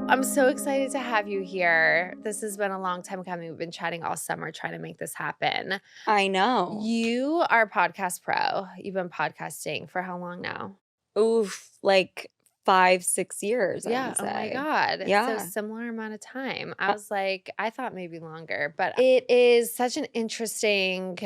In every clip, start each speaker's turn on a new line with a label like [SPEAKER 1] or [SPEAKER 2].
[SPEAKER 1] I'm so excited to have you here. This has been a long time coming. We've been chatting all summer trying to make this happen.
[SPEAKER 2] I know.
[SPEAKER 1] You are a podcast pro. You've been podcasting for how long now?
[SPEAKER 2] Oof, like 5, 6 years, I
[SPEAKER 1] Yeah.
[SPEAKER 2] would
[SPEAKER 1] Oh my
[SPEAKER 2] say.
[SPEAKER 1] God. So
[SPEAKER 2] Yeah.
[SPEAKER 1] similar amount of time. I was like, I thought maybe longer, but it is such an interesting,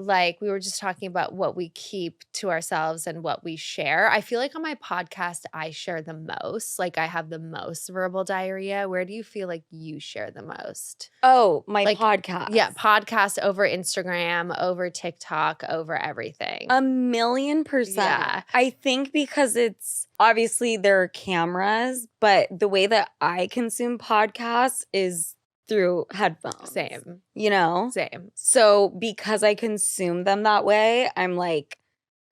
[SPEAKER 1] like we were just talking about what we keep to ourselves and what we share. I feel like on my podcast, I share the most. Like I have the most verbal diarrhea. Where do you feel like you share the most?
[SPEAKER 2] Oh, my
[SPEAKER 1] Like,
[SPEAKER 2] podcast.
[SPEAKER 1] Yeah, podcast over Instagram, over TikTok, over everything.
[SPEAKER 2] 1,000,000%.
[SPEAKER 1] Yeah.
[SPEAKER 2] I think because it's obviously there are cameras, but the way that I consume podcasts is through headphones.
[SPEAKER 1] Same.
[SPEAKER 2] You know?
[SPEAKER 1] Same.
[SPEAKER 2] So because I consume them that way, I'm like,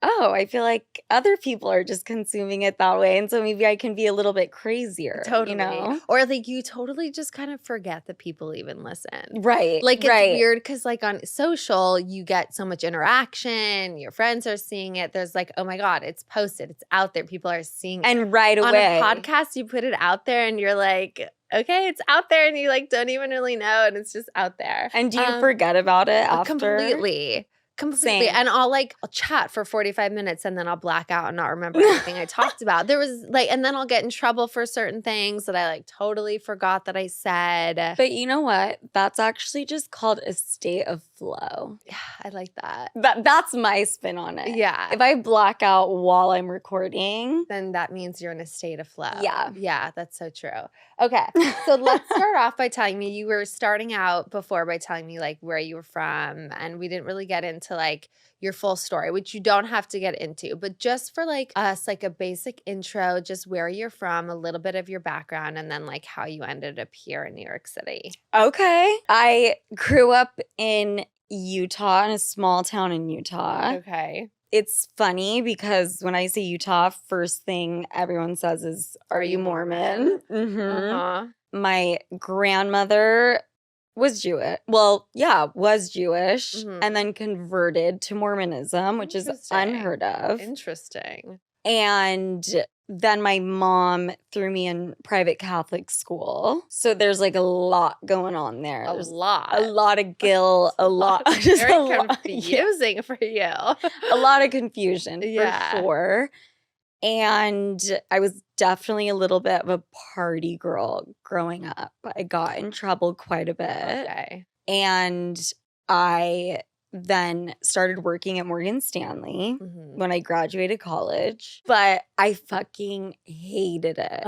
[SPEAKER 2] oh, I feel like other people are just consuming it that way. And so maybe I can be a little bit crazier.
[SPEAKER 1] Totally.
[SPEAKER 2] You know?
[SPEAKER 1] Or like you totally just kind of forget that people even listen.
[SPEAKER 2] Right.
[SPEAKER 1] Like it's
[SPEAKER 2] right.
[SPEAKER 1] weird because like on social, you get so much interaction. Your friends are seeing it. There's like, oh my God, it's posted. It's out there. People are seeing it.
[SPEAKER 2] And right away.
[SPEAKER 1] On a podcast, you put it out there and you're like, okay, it's out there and you like don't even really know and it's just out there.
[SPEAKER 2] And do you forget about it after?
[SPEAKER 1] Completely.
[SPEAKER 2] Same.
[SPEAKER 1] And I'll chat for 45 minutes and then I'll black out and not remember anything I talked about. There was and then I'll get in trouble for certain things that I totally forgot that I said.
[SPEAKER 2] But you know what? That's actually just called a state of flow.
[SPEAKER 1] Yeah, I like that.
[SPEAKER 2] That's my spin on it.
[SPEAKER 1] Yeah.
[SPEAKER 2] If I black out while I'm recording,
[SPEAKER 1] then that means you're in a state of flow.
[SPEAKER 2] Yeah.
[SPEAKER 1] Yeah, that's so true. Okay. So let's start off by telling me, you were starting out before by telling me where you were from, and we didn't really get into your full story, which you don't have to get into, but just for us, a basic intro, just where you're from, a little bit of your background, and then how you ended up here in New York City.
[SPEAKER 2] Okay. I grew up in Utah, in a small town in Utah.
[SPEAKER 1] Okay.
[SPEAKER 2] It's funny because when I say Utah, first thing everyone says is, are you Mormon? Mm-hmm. My grandmother was Jewish. Well, yeah, was Jewish and then converted to Mormonism, which is unheard of.
[SPEAKER 1] Interesting.
[SPEAKER 2] And then my mom threw me in private Catholic school. So there's a lot going on there.
[SPEAKER 1] A lot
[SPEAKER 2] of guilt, a lot.
[SPEAKER 1] Just very confusing for you.
[SPEAKER 2] A lot of confusion, for sure. And I was definitely a little bit of a party girl growing up. I got in trouble quite a bit.
[SPEAKER 1] Okay.
[SPEAKER 2] And I then started working at Morgan Stanley when I graduated college. But I fucking hated it.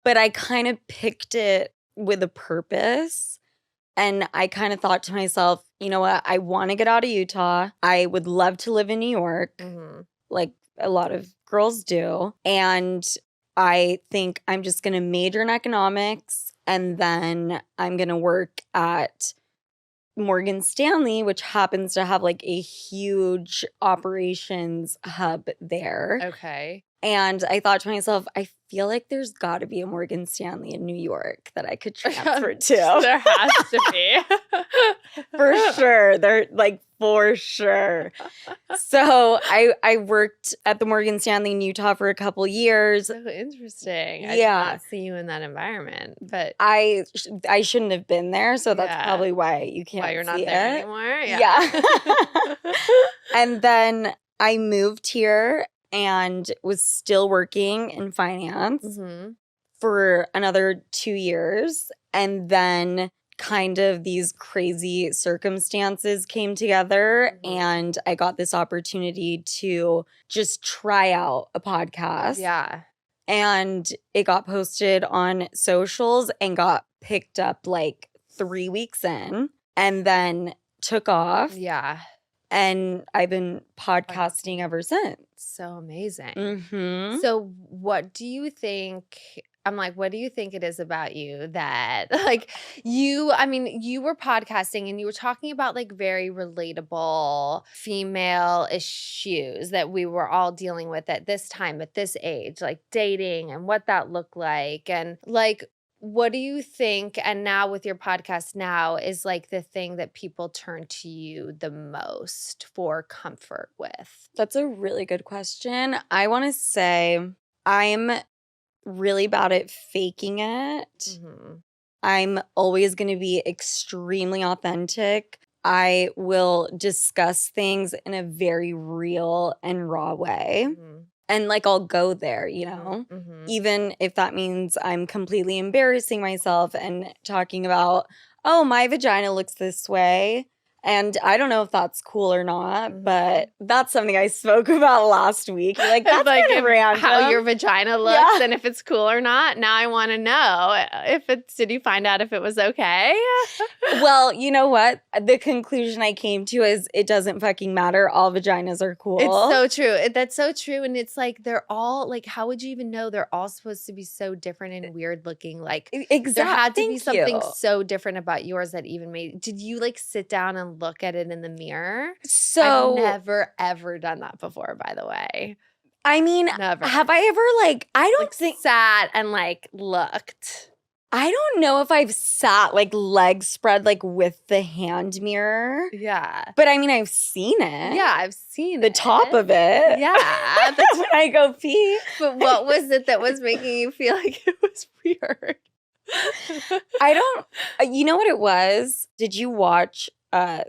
[SPEAKER 2] But I kind of picked it with a purpose. And I kind of thought to myself, you know what? I want to get out of Utah. I would love to live in New York, like a lot of girls do. And I think I'm just going to major in economics. And then I'm going to work at Morgan Stanley, which happens to have a huge operations hub there.
[SPEAKER 1] Okay.
[SPEAKER 2] And I thought to myself, I feel like there's got to be a Morgan Stanley in New York that I could transfer to.
[SPEAKER 1] There has to be.
[SPEAKER 2] For sure. For sure. So I worked at the Morgan Stanley in Utah for a couple years.
[SPEAKER 1] So interesting.
[SPEAKER 2] Yeah.
[SPEAKER 1] I did not see you in that environment, but
[SPEAKER 2] I shouldn't have been there, so that's probably why you can't.
[SPEAKER 1] Why you're not
[SPEAKER 2] see
[SPEAKER 1] there
[SPEAKER 2] it
[SPEAKER 1] anymore?
[SPEAKER 2] Yeah. And then I moved here and was still working in finance for another 2 years, and then kind of these crazy circumstances came together and I got this opportunity to just try out a podcast.
[SPEAKER 1] Yeah.
[SPEAKER 2] And it got posted on socials and got picked up 3 weeks in and then took off.
[SPEAKER 1] Yeah.
[SPEAKER 2] And I've been podcasting ever since.
[SPEAKER 1] So amazing. So what do you think? What do you think it is about you that you were podcasting and you were talking about very relatable female issues that we were all dealing with at this time, at this age, dating and what that looked like. And what do you think, and now with your podcast now, is the thing that people turn to you the most for comfort with?
[SPEAKER 2] That's a really good question. I want to say I'm really bad at faking it.
[SPEAKER 1] Mm-hmm.
[SPEAKER 2] I'm always going to be extremely authentic. I will discuss things in a very real and raw way.
[SPEAKER 1] Mm-hmm.
[SPEAKER 2] And like, I'll go there, you know,
[SPEAKER 1] Mm-hmm.
[SPEAKER 2] even if that means I'm completely embarrassing myself and talking about, oh, my vagina looks this way. And I don't know if that's cool or not, but that's something I spoke about last week. You're like, that's
[SPEAKER 1] like
[SPEAKER 2] kind of random.
[SPEAKER 1] How your vagina looks and if it's cool or not. Now I want to know did you find out if it was okay?
[SPEAKER 2] Well, you know what? The conclusion I came to is it doesn't fucking matter. All vaginas are cool.
[SPEAKER 1] It's so true. That's so true. And it's like, they're all like, how would you even know they're all supposed to be so different and weird looking? Like,
[SPEAKER 2] exactly.
[SPEAKER 1] There had to be something so different about yours that even made. Did you like sit down and look at it in the mirror?
[SPEAKER 2] So
[SPEAKER 1] I've never ever done that before, by the way.
[SPEAKER 2] I mean,
[SPEAKER 1] Never.
[SPEAKER 2] Have I ever like, I don't think
[SPEAKER 1] sat and like looked.
[SPEAKER 2] I don't know if I've sat like legs spread like with the hand mirror.
[SPEAKER 1] Yeah.
[SPEAKER 2] But I mean, I've seen it.
[SPEAKER 1] Yeah, I've seen
[SPEAKER 2] the top of it.
[SPEAKER 1] Yeah.
[SPEAKER 2] When I go pee.
[SPEAKER 1] But what was it that was making you feel like it was weird?
[SPEAKER 2] I don't, you know what it was? Did you watch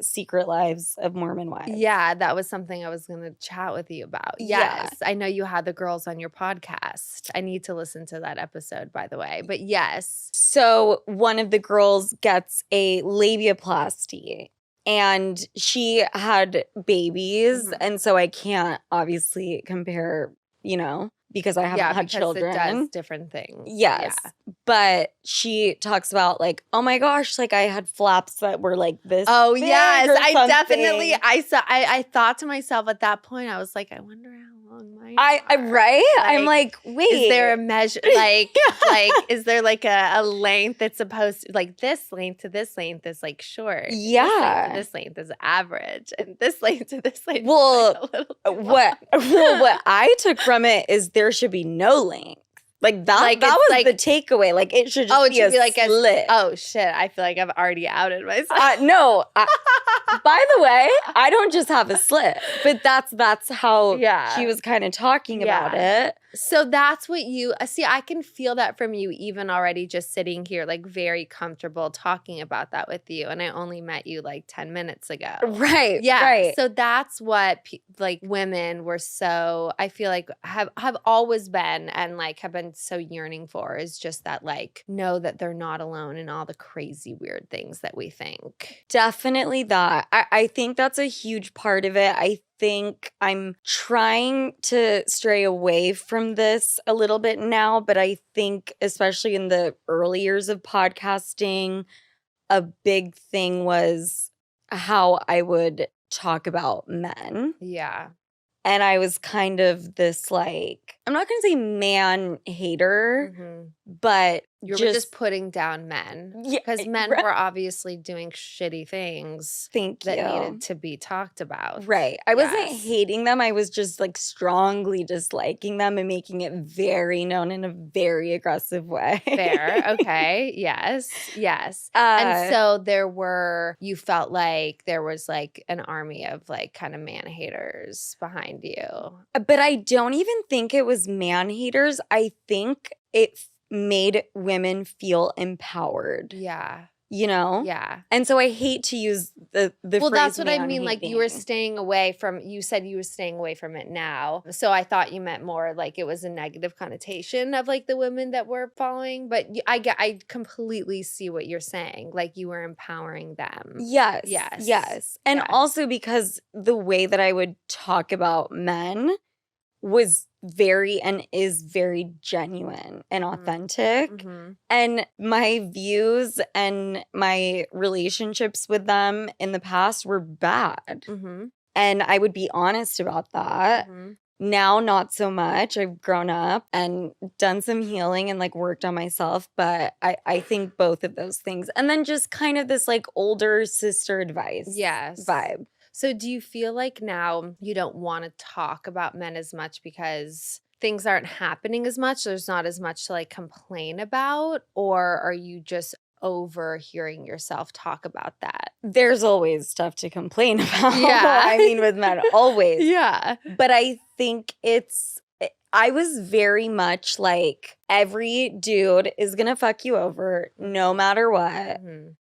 [SPEAKER 2] Secret Lives of Mormon Wives?
[SPEAKER 1] Yeah, that was something I was going to chat with you about. Yes. I know you had the girls on your podcast. I need to listen to that episode, by the way. But yes.
[SPEAKER 2] So one of the girls gets a labiaplasty and she had babies. And so I can't obviously compare, you know, because I haven't had children.
[SPEAKER 1] It does different things.
[SPEAKER 2] Yes. Yeah. But she talks about like, oh my gosh, like I had flaps that were like this.
[SPEAKER 1] Oh yes. I definitely, I thought to myself at that point, I was like, I wonder how long mine are.
[SPEAKER 2] Right? Like, I'm like, wait.
[SPEAKER 1] Is there a measure, like, like, is there like a length that's supposed to, like this length to this length is like short.
[SPEAKER 2] Yeah.
[SPEAKER 1] This length is average. And this length to this length
[SPEAKER 2] well,
[SPEAKER 1] is like
[SPEAKER 2] what I took from it is there should be no length. Like that was like, the takeaway. Like it should just be like slit.
[SPEAKER 1] Oh shit! I feel like I've already outed myself.
[SPEAKER 2] No. By the way, I don't just have a slit, but that's how she was kind of talking about it.
[SPEAKER 1] So that's what you see. I can feel that from you even already just sitting here, like very comfortable talking about that with you. And I only met you like 10 minutes ago.
[SPEAKER 2] Right.
[SPEAKER 1] Yeah.
[SPEAKER 2] Right.
[SPEAKER 1] So that's what like women were so, I feel like have always been and like have been so yearning for is just that like know that they're not alone in all the crazy weird things that we think.
[SPEAKER 2] Definitely that. I think that's a huge part of it. I think I'm trying to stray away from this a little bit now, but I think especially in the early years of podcasting, a big thing was how I would talk about men.
[SPEAKER 1] Yeah.
[SPEAKER 2] And I was kind of this like, I'm not going to say man hater, but
[SPEAKER 1] you were just putting down men. Because men were obviously doing shitty things that needed to be talked about.
[SPEAKER 2] Right. I wasn't hating them. I was just like strongly disliking them and making it very known in a very aggressive way.
[SPEAKER 1] Fair. Okay. Yes. Yes. And so you felt like there was like an army of like kind of man haters behind you.
[SPEAKER 2] But I don't even think it was man haters. I think it made women feel empowered.
[SPEAKER 1] Yeah.
[SPEAKER 2] You know?
[SPEAKER 1] Yeah.
[SPEAKER 2] And so I hate to use the phrase
[SPEAKER 1] that's what I mean.
[SPEAKER 2] man-hating.
[SPEAKER 1] Like you were staying away from, you said you were staying away from it now. So I thought you meant more like it was a negative connotation of like the women that were following. But I completely see what you're saying. Like you were empowering them.
[SPEAKER 2] Yes. Yes. Yes. And also because the way that I would talk about men was very and is very genuine and authentic. And my views and my relationships with them in the past were bad. And I would be honest about that. Now, not so much. I've grown up and done some healing and like worked on myself. But I think both of those things. And then just kind of this like older sister advice vibe.
[SPEAKER 1] So do you feel like now you don't want to talk about men as much because things aren't happening as much? There's not as much to like complain about? Or are you just over hearing yourself talk about that?
[SPEAKER 2] There's always stuff to complain about. Yeah. I mean, with men, always.
[SPEAKER 1] Yeah.
[SPEAKER 2] But I think it's I was very much like, every dude is gonna fuck you over no matter what.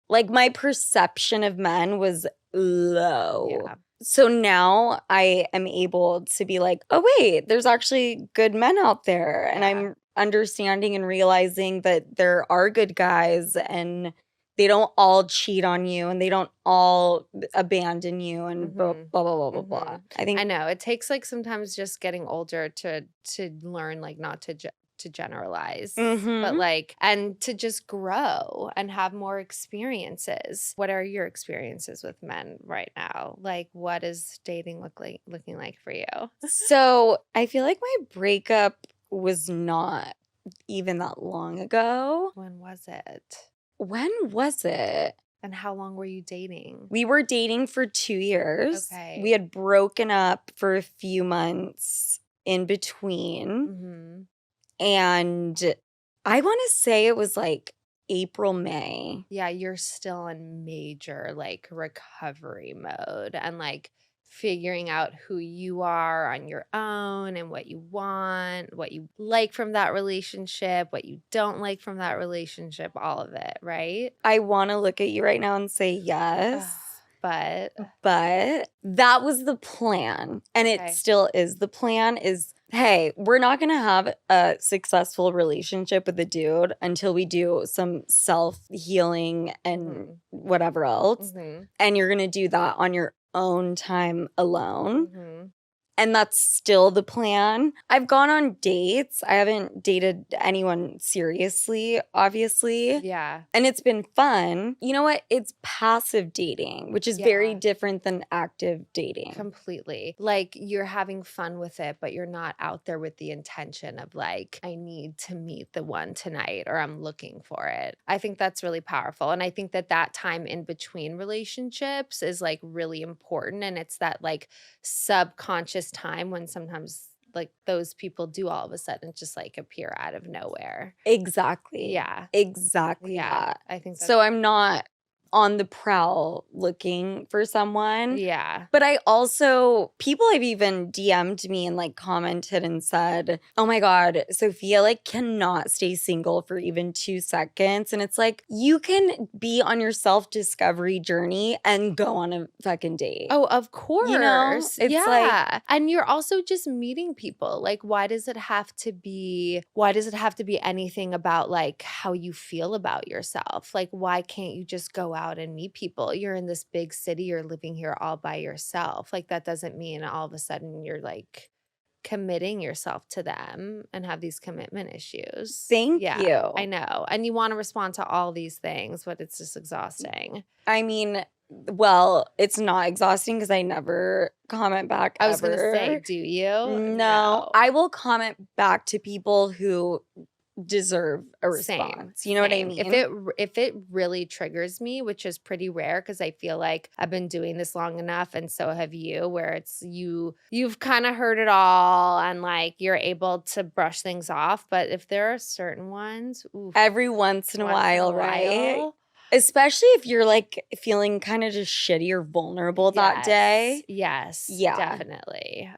[SPEAKER 2] Like, my perception of men was low.
[SPEAKER 1] Yeah.
[SPEAKER 2] So now I am able to be like, oh, wait, there's actually good men out there. And I'm understanding and realizing that there are good guys and they don't all cheat on you and they don't all abandon you and blah, blah, blah, blah, blah.
[SPEAKER 1] I know. It takes like sometimes just getting older to learn like not to to generalize, but like, and to just grow and have more experiences. What are your experiences with men right now? Like, what is dating looking like for you?
[SPEAKER 2] So I feel like my breakup was not even that long ago.
[SPEAKER 1] When was it?
[SPEAKER 2] When was it?
[SPEAKER 1] And how long were you dating?
[SPEAKER 2] We were dating for 2 years.
[SPEAKER 1] Okay.
[SPEAKER 2] We had broken up for a few months in between. And I want to say it was like April, May.
[SPEAKER 1] Yeah, you're still in major like recovery mode and like figuring out who you are on your own and what you want, what you like from that relationship, what you don't like from that relationship, all of it, right?
[SPEAKER 2] I want to look at you right now and say yes.
[SPEAKER 1] But
[SPEAKER 2] that was the plan. And it still is the plan is, hey, we're not going to have a successful relationship with a dude until we do some self-healing and whatever else. And you're going to do that on your own time alone. And that's still the plan. I've gone on dates. I haven't dated anyone seriously, obviously.
[SPEAKER 1] Yeah.
[SPEAKER 2] And it's been fun. You know what? It's passive dating, which is very different than active dating.
[SPEAKER 1] Completely. Like, you're having fun with it, but you're not out there with the intention of like, I need to meet the one tonight or I'm looking for it. I think that's really powerful. And I think that that time in between relationships is like really important. And it's that like subconscious time when sometimes like those people do all of a sudden just like appear out of nowhere.
[SPEAKER 2] Exactly.
[SPEAKER 1] Yeah.
[SPEAKER 2] Exactly.
[SPEAKER 1] Yeah. I think
[SPEAKER 2] so. I'm not on the prowl looking for someone.
[SPEAKER 1] Yeah.
[SPEAKER 2] But I also, people have even DM'd me and like commented and said, oh my God, Sofia like cannot stay single for even 2 seconds. And it's like, you can be on your self-discovery journey and go on a fucking date.
[SPEAKER 1] Oh, of course.
[SPEAKER 2] You know, it's like,
[SPEAKER 1] and you're also just meeting people. Like, why does it have to be anything about like how you feel about yourself? Like, why can't you just go out and meet people? You're in this big city, you're living here all by yourself. Like, that doesn't mean all of a sudden you're like committing yourself to them and have these commitment issues.
[SPEAKER 2] Thank you.
[SPEAKER 1] I know. And you want to respond to all these things, but it's just exhausting.
[SPEAKER 2] I mean, well, it's not exhausting because I never comment back
[SPEAKER 1] I was going to say, do you?
[SPEAKER 2] No. I will comment back to people who deserve a response. You know what I mean?
[SPEAKER 1] If it really triggers me, which is pretty rare because I feel like I've been doing this long enough and so have you, where it's you've kind of heard it all and like you're able to brush things off. But if there are certain ones,
[SPEAKER 2] every once in a while, right? Especially if you're like feeling kind of just shitty or vulnerable that day.
[SPEAKER 1] Yes.
[SPEAKER 2] Yeah.
[SPEAKER 1] Definitely.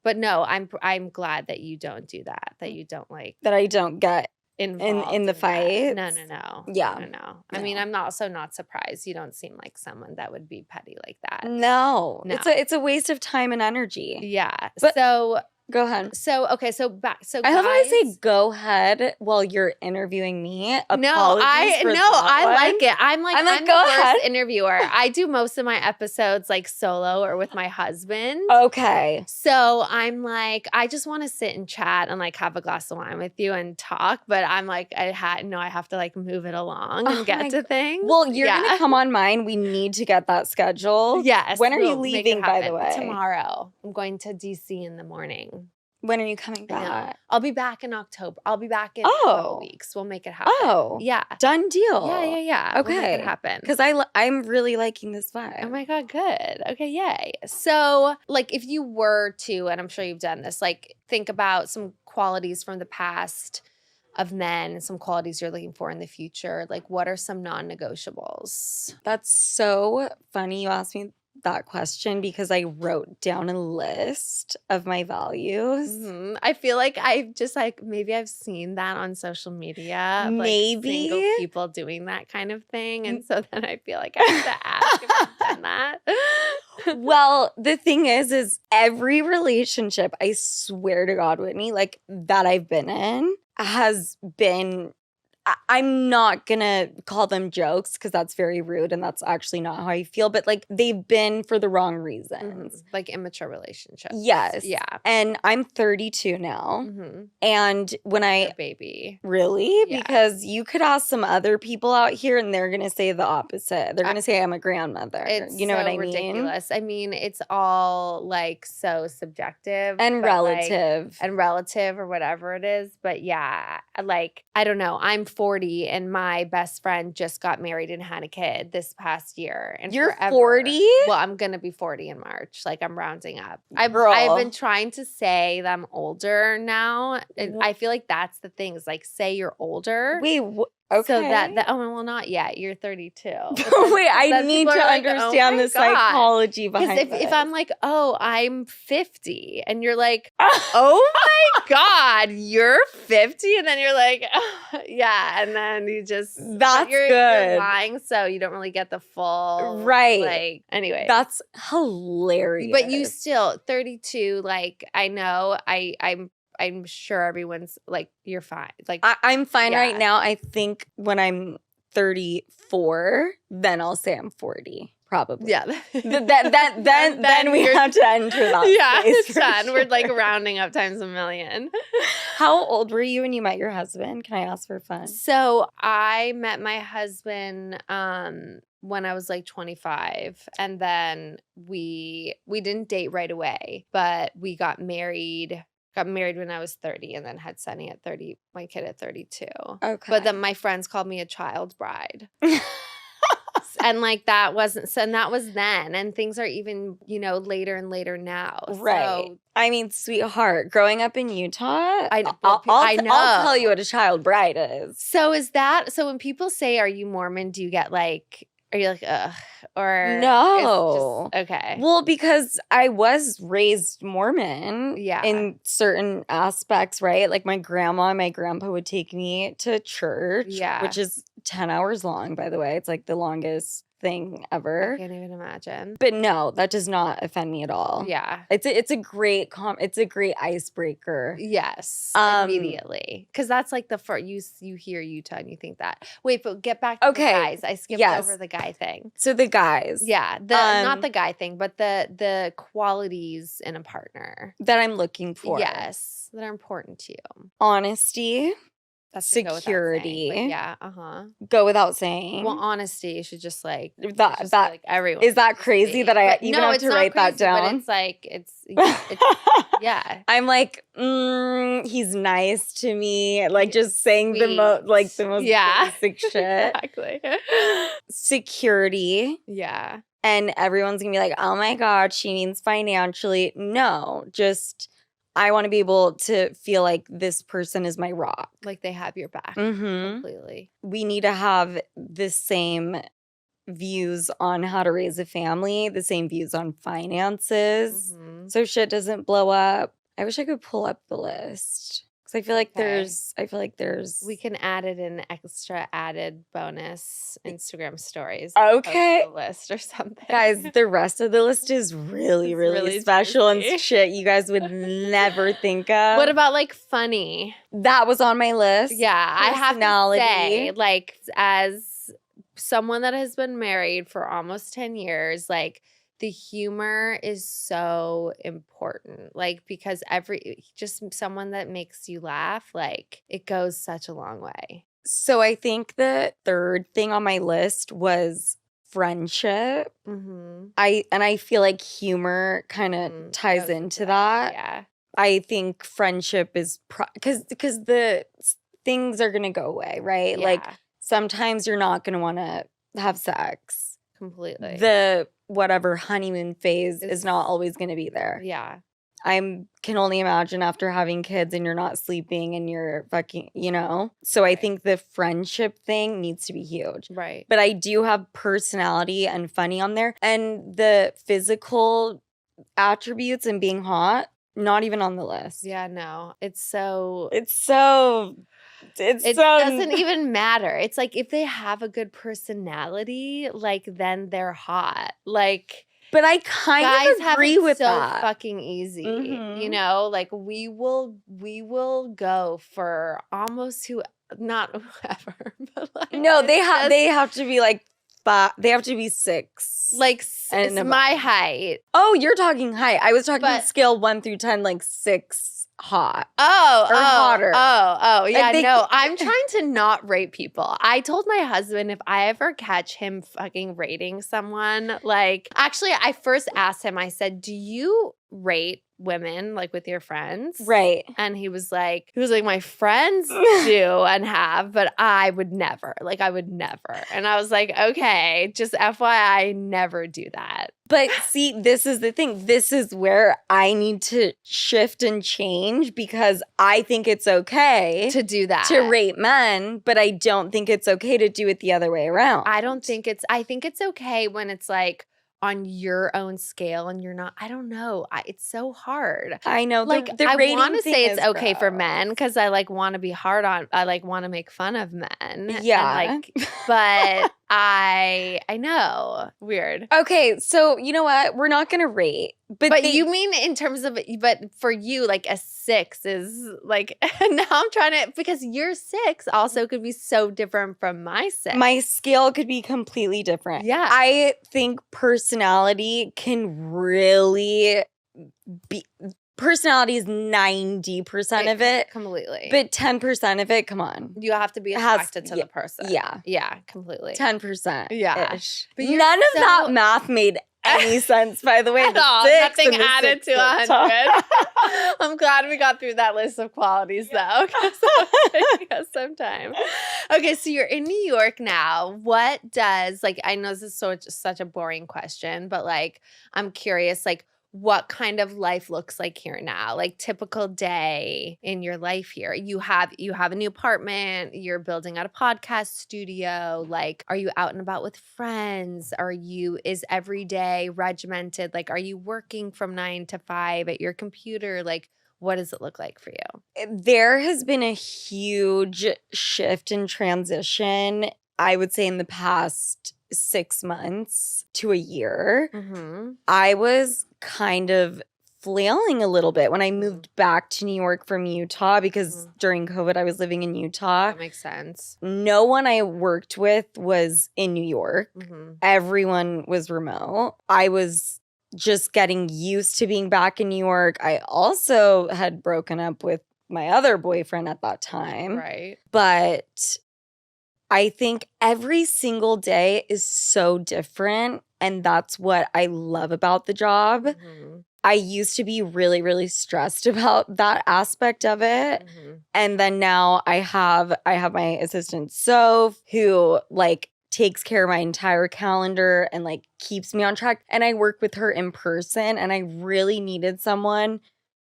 [SPEAKER 1] But no, I'm glad that you don't do that. That you don't like
[SPEAKER 2] that I don't get
[SPEAKER 1] involved
[SPEAKER 2] in the fight.
[SPEAKER 1] No.
[SPEAKER 2] Yeah.
[SPEAKER 1] No. I mean, I'm also not surprised. You don't seem like someone that would be petty like that.
[SPEAKER 2] No. It's a waste of time and energy.
[SPEAKER 1] Yeah.
[SPEAKER 2] But
[SPEAKER 1] so
[SPEAKER 2] go ahead.
[SPEAKER 1] So I
[SPEAKER 2] love how I say go ahead while you're interviewing me.
[SPEAKER 1] I like it. I'm the
[SPEAKER 2] go
[SPEAKER 1] worst
[SPEAKER 2] ahead.
[SPEAKER 1] interviewer. I do most of my episodes like solo or with my husband.
[SPEAKER 2] Okay.
[SPEAKER 1] So I'm like, I just want to sit and chat and like have a glass of wine with you and talk. But I'm like, I have to like move it along and get to things.
[SPEAKER 2] Well, you're gonna come on mine. We need to get that scheduled.
[SPEAKER 1] Yes.
[SPEAKER 2] When are you leaving, by the way?
[SPEAKER 1] Tomorrow. I'm going to DC in the morning.
[SPEAKER 2] When are you coming back?
[SPEAKER 1] I'll be back in October. I'll be back in a couple weeks. We'll make it happen.
[SPEAKER 2] Oh.
[SPEAKER 1] Yeah.
[SPEAKER 2] Done deal.
[SPEAKER 1] Yeah.
[SPEAKER 2] Okay.
[SPEAKER 1] We'll make it happen.
[SPEAKER 2] Because I'm really liking this vibe.
[SPEAKER 1] Oh my God, good. Okay, yay. So, like, if you were to, and I'm sure you've done this, like, think about some qualities from the past of men and some qualities you're looking for in the future. Like, what are some non-negotiables?
[SPEAKER 2] That's so funny you asked me that question because I wrote down a list of my values.
[SPEAKER 1] I feel like I've just like maybe I've seen that on social media of like
[SPEAKER 2] Maybe.
[SPEAKER 1] single people doing that kind of thing. And so then I feel like I have to ask if I've done that.
[SPEAKER 2] Well, the thing is every relationship, I swear to God, Whitney, like that I've been in has been, I'm not gonna call them jokes because that's very rude and that's actually not how I feel, but like they've been for the wrong reasons.
[SPEAKER 1] Like immature relationships.
[SPEAKER 2] Yes.
[SPEAKER 1] Yeah.
[SPEAKER 2] And I'm 32 now. And when
[SPEAKER 1] You're a baby.
[SPEAKER 2] Really?
[SPEAKER 1] Yeah.
[SPEAKER 2] Because you could ask some other people out here and they're going to say the opposite. They're going to say I'm a grandmother.
[SPEAKER 1] It's
[SPEAKER 2] you know
[SPEAKER 1] so
[SPEAKER 2] what I mean?
[SPEAKER 1] ridiculous. I mean, it's all like so subjective.
[SPEAKER 2] And relative.
[SPEAKER 1] And relative or whatever it is. But yeah, like, I don't know. I'm 40 and my best friend just got married and had a kid this past year. And
[SPEAKER 2] You're
[SPEAKER 1] forever.
[SPEAKER 2] 40?
[SPEAKER 1] Well, I'm going to be 40 in March. Like I'm rounding up.
[SPEAKER 2] Girl.
[SPEAKER 1] I've been trying to say that I'm older now. And I feel like that's the thing is like say you're older.
[SPEAKER 2] Wait, okay.
[SPEAKER 1] So that oh well, not yet. You're 32.
[SPEAKER 2] Wait, I need to understand the psychology behind it.
[SPEAKER 1] Because if I'm like, oh, I'm 50, and you're like, oh my God, you're 50, and then you're like, oh, yeah, and then you just
[SPEAKER 2] that's
[SPEAKER 1] you're
[SPEAKER 2] good.
[SPEAKER 1] You're lying, so you don't really get the full
[SPEAKER 2] right.
[SPEAKER 1] Like anyway,
[SPEAKER 2] that's hilarious.
[SPEAKER 1] But you still 32. Like I know, I'm sure everyone's like, you're fine. Like
[SPEAKER 2] I'm fine right now. I think when I'm 34, then I'll say I'm 40. Probably.
[SPEAKER 1] Yeah.
[SPEAKER 2] then we have to enter that.
[SPEAKER 1] Yeah, it's done. Sure. We're like rounding up times a million.
[SPEAKER 2] How old were you when you met your husband? Can I ask for fun?
[SPEAKER 1] So I met my husband when I was like 25, and then we didn't date right away, but we got married. Got married when I was 30 and then had Sunny at 30, my kid at 32.
[SPEAKER 2] Okay.
[SPEAKER 1] But then my friends called me a child bride. And like that wasn't, so and that was then. And things are even, later and later now.
[SPEAKER 2] Right.
[SPEAKER 1] So,
[SPEAKER 2] I mean, sweetheart, growing up in Utah,
[SPEAKER 1] I know.
[SPEAKER 2] I'll tell you what a child bride is.
[SPEAKER 1] So when people say, are you Mormon? Do you get like, are you like, ugh? Or
[SPEAKER 2] no.
[SPEAKER 1] Just, okay.
[SPEAKER 2] Well, because I was raised Mormon in certain aspects, right? Like my grandma and my grandpa would take me to church, which is 10 hours long, by the way. It's like the longest thing ever.
[SPEAKER 1] I can't even imagine.
[SPEAKER 2] But no, that does not offend me at all.
[SPEAKER 1] Yeah.
[SPEAKER 2] It's a great icebreaker.
[SPEAKER 1] Yes. Immediately. Because that's like the first, you hear Utah and you think that. Wait, but get back to the guys. I skipped over the guy thing.
[SPEAKER 2] So the guys.
[SPEAKER 1] Yeah. Not the guy thing, but the qualities in a partner.
[SPEAKER 2] That I'm looking for.
[SPEAKER 1] Yes. That are important to you.
[SPEAKER 2] Honesty.
[SPEAKER 1] That's
[SPEAKER 2] security.
[SPEAKER 1] Go without saying,
[SPEAKER 2] Go without saying.
[SPEAKER 1] Well, honesty, you should just like
[SPEAKER 2] that
[SPEAKER 1] like everyone.
[SPEAKER 2] Is that crazy that I even have to write that down?
[SPEAKER 1] But it's like it's yeah.
[SPEAKER 2] I'm like, he's nice to me. Like just saying the most basic shit.
[SPEAKER 1] Exactly.
[SPEAKER 2] Security.
[SPEAKER 1] Yeah.
[SPEAKER 2] And everyone's gonna be like, oh my God, she means financially. No, just I want to be able to feel like this person is my rock.
[SPEAKER 1] Like they have your back completely.
[SPEAKER 2] We need to have the same views on how to raise a family, the same views on finances, so shit doesn't blow up. I wish I could pull up the list. I feel like there's
[SPEAKER 1] we can add it in extra added bonus Instagram stories.
[SPEAKER 2] Okay.
[SPEAKER 1] Post the list or something.
[SPEAKER 2] Guys, the rest of the list is really special and shit you guys would never think of.
[SPEAKER 1] What about like funny?
[SPEAKER 2] That was on my list.
[SPEAKER 1] Yeah, I have to say, like, as someone that has been married for almost 10 years, like, the humor is so important, like, because just someone that makes you laugh, like, it goes such a long way.
[SPEAKER 2] So I think the third thing on my list was friendship. I feel like humor kind of ties into that.
[SPEAKER 1] Yeah.
[SPEAKER 2] I think friendship is because the things are gonna go away, right?
[SPEAKER 1] Yeah.
[SPEAKER 2] Like sometimes you're not gonna want to have sex.
[SPEAKER 1] Completely.
[SPEAKER 2] The whatever honeymoon phase is not always going to be there.
[SPEAKER 1] Yeah.
[SPEAKER 2] I can only imagine after having kids and you're not sleeping and you're fucking, So I think the friendship thing needs to be huge.
[SPEAKER 1] Right.
[SPEAKER 2] But I do have personality and funny on there. And the physical attributes and being hot, not even on the list.
[SPEAKER 1] Yeah, no.
[SPEAKER 2] It
[SPEAKER 1] It doesn't even matter. It's like if they have a good personality, like then they're hot. Like,
[SPEAKER 2] but I kind of agree with that.
[SPEAKER 1] So fucking easy, Like we will go for almost not whoever, but like
[SPEAKER 2] no, they have to be like 5. They have to be 6.
[SPEAKER 1] Like it's my height.
[SPEAKER 2] Oh, you're talking height. I was talking scale 1 through 10, like 6 hot.
[SPEAKER 1] Hotter. Yeah,
[SPEAKER 2] think,
[SPEAKER 1] no. I'm trying to not rate people. I told my husband if I ever catch him fucking rating someone, like actually I first asked him, I said, do you rate women like with your friends?
[SPEAKER 2] Right.
[SPEAKER 1] And he was like, my friends do and have, but I would never. Like I would never. And I was like, okay, just FYI, never do that.
[SPEAKER 2] But see, this is the thing. This is where I need to shift and change because I think it's okay
[SPEAKER 1] to do that.
[SPEAKER 2] To rate men, but I don't think it's okay to do it the other way around.
[SPEAKER 1] I think it's okay when it's like on your own scale and you're not, I don't know. It's so hard.
[SPEAKER 2] I know.
[SPEAKER 1] Like
[SPEAKER 2] the
[SPEAKER 1] I
[SPEAKER 2] rating
[SPEAKER 1] want to say it's okay
[SPEAKER 2] gross.
[SPEAKER 1] for men because I like want to be hard on, I like want to make fun of men.
[SPEAKER 2] Yeah.
[SPEAKER 1] And, but I know. Weird.
[SPEAKER 2] Okay. So you know what? We're not going to rate.
[SPEAKER 1] But you mean in terms of, but for you, like a 6 is like, now I'm trying to, because your 6 also could be so different from my 6.
[SPEAKER 2] My scale could be completely different.
[SPEAKER 1] Yeah.
[SPEAKER 2] I think personality can really be, personality is 90% of it.
[SPEAKER 1] Completely.
[SPEAKER 2] But 10% of it, come on.
[SPEAKER 1] You have to be attracted to the person.
[SPEAKER 2] Yeah.
[SPEAKER 1] Yeah, completely.
[SPEAKER 2] 10%.
[SPEAKER 1] Yeah.
[SPEAKER 2] But none of that math made any sense, by the way.
[SPEAKER 1] At all. Nothing added to 100. I'm glad we got through that list of qualities, though, because it took us some time. Okay, so you're in New York now. What does, like, I know this is such a boring question, but, like, I'm curious, like, what kind of life looks like here now, like typical day in your life here. You have a new apartment, you're building out a podcast studio, like are you out and about with friends? Is every day regimented? Like are you working from 9 to 5 at your computer? Like what does it look like for you?
[SPEAKER 2] There has been a huge shift and transition, I would say in the past 6 months to a year.
[SPEAKER 1] Mm-hmm.
[SPEAKER 2] I was kind of flailing a little bit when I moved back to New York from Utah because during COVID I was living in Utah.
[SPEAKER 1] That makes sense.
[SPEAKER 2] No one I worked with was in New York.
[SPEAKER 1] Mm-hmm.
[SPEAKER 2] Everyone was remote. I was just getting used to being back in New York. I also had broken up with my other boyfriend at that time.
[SPEAKER 1] Right.
[SPEAKER 2] But I think every single day is so different. And that's what I love about the job.
[SPEAKER 1] Mm-hmm.
[SPEAKER 2] I used to be really, really stressed about that aspect of it.
[SPEAKER 1] Mm-hmm.
[SPEAKER 2] And then now I have my assistant Soph who like takes care of my entire calendar and like keeps me on track. And I work with her in person. And I really needed someone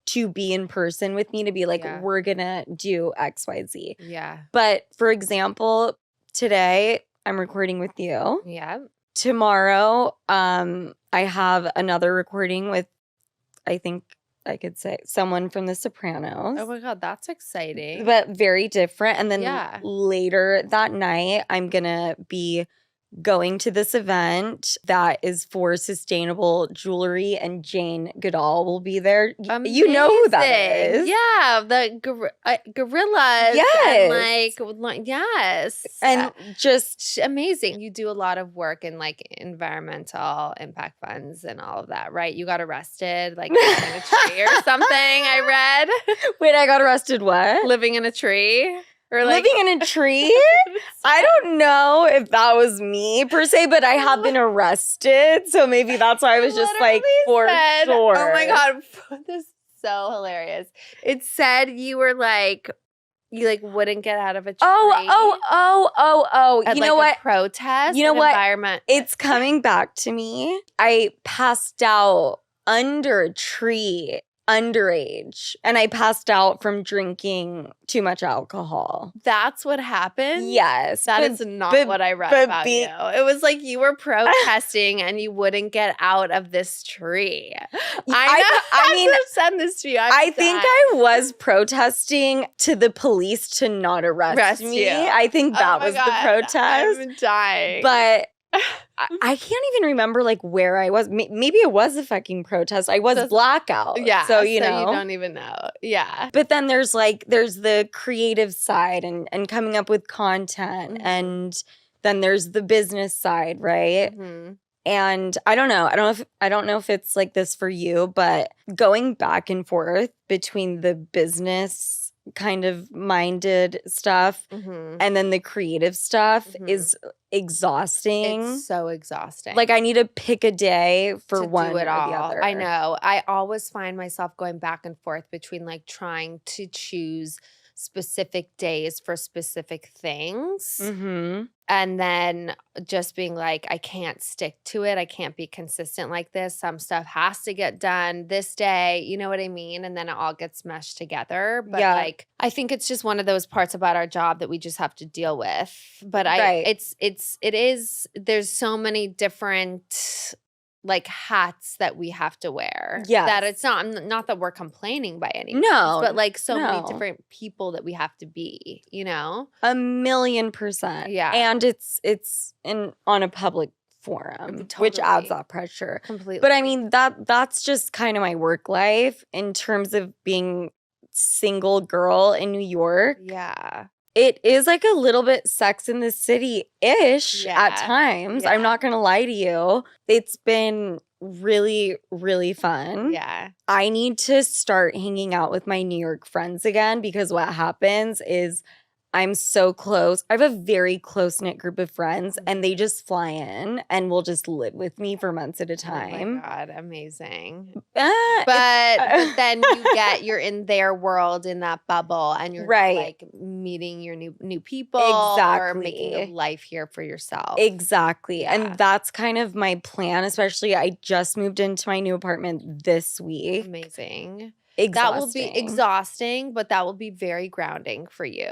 [SPEAKER 2] to be in person with me to be like, we're gonna do X, Y, Z.
[SPEAKER 1] Yeah.
[SPEAKER 2] But for example, today I'm recording with you.
[SPEAKER 1] Yeah.
[SPEAKER 2] Tomorrow, I have another recording with, I think I could say, someone from The Sopranos.
[SPEAKER 1] Oh my God, that's exciting.
[SPEAKER 2] But very different. And then later that night, I'm going to be going to this event that is for sustainable jewelry, and Jane Goodall will be there.
[SPEAKER 1] Amazing.
[SPEAKER 2] You know who that is.
[SPEAKER 1] Yeah, the gorillas.
[SPEAKER 2] Yes.
[SPEAKER 1] And like, yes.
[SPEAKER 2] And just
[SPEAKER 1] amazing. You do a lot of work in like environmental impact funds and all of that, right? You got arrested like living in a tree or something, I read.
[SPEAKER 2] Wait, I got arrested what?
[SPEAKER 1] Living in a tree? Or like,
[SPEAKER 2] living in a tree? I don't know if that was me per se, but I have been arrested. So maybe that's why I was just like, for sure.
[SPEAKER 1] Oh my God. This is so hilarious. It said you were like, you like wouldn't get out of a tree.
[SPEAKER 2] Oh.
[SPEAKER 1] At,
[SPEAKER 2] you
[SPEAKER 1] like,
[SPEAKER 2] know what?
[SPEAKER 1] Protest.
[SPEAKER 2] You know what?
[SPEAKER 1] Environment.
[SPEAKER 2] It's coming back to me. I passed out under a tree underage, and I passed out from drinking too much alcohol.
[SPEAKER 1] That's what happened?
[SPEAKER 2] Yes.
[SPEAKER 1] That is not what I read about you. It was like you were protesting and you wouldn't get out of this tree. I mean, send this to you.
[SPEAKER 2] I think I was protesting to the police to not arrest me.
[SPEAKER 1] You.
[SPEAKER 2] I think that was the protest.
[SPEAKER 1] I'm dying.
[SPEAKER 2] But I can't even remember like where I was. Maybe it was a fucking protest. I was blackout.
[SPEAKER 1] Yeah.
[SPEAKER 2] So you know.
[SPEAKER 1] You don't even know. Yeah.
[SPEAKER 2] But then there's the creative side and coming up with content. And then there's the business side, right? And I don't know. I don't know if it's like this for you, but going back and forth between the business kind of minded stuff and then the creative stuff is exhausting.
[SPEAKER 1] It's so exhausting.
[SPEAKER 2] Like I need to pick a day for one
[SPEAKER 1] do it
[SPEAKER 2] or
[SPEAKER 1] all.
[SPEAKER 2] the other.
[SPEAKER 1] I know. I always find myself going back and forth between like trying to choose specific days for specific things and then just being like, I can't stick to it. I can't be consistent like this. Some stuff has to get done this day. You know what I mean? And then it all gets meshed together. But like, I think it's just one of those parts about our job that we just have to deal with. But there's so many different like hats that we have to wear. Yeah. That it's not that we're complaining by any means. No. But like so many different people that we have to be, you know?
[SPEAKER 2] 1,000,000%. Yeah. And it's on a public forum, which adds that pressure. Completely. But I mean, that's just kind of my work life in terms of being single girl in New York. Yeah. It is like a little bit Sex in the City-ish at times. Yeah. I'm not going to lie to you. It's been really, really fun. Yeah. I need to start hanging out with my New York friends again because what happens is I'm so close. I have a very close-knit group of friends, and they just fly in and will just live with me for months at a time.
[SPEAKER 1] Oh, my God. Amazing. But then you're in their world, in that bubble, and you're like meeting your new people or making a life here for yourself.
[SPEAKER 2] Exactly. Yeah. And that's kind of my plan, especially I just moved into my new apartment this week.
[SPEAKER 1] Amazing. That will be exhausting, but that will be very grounding for you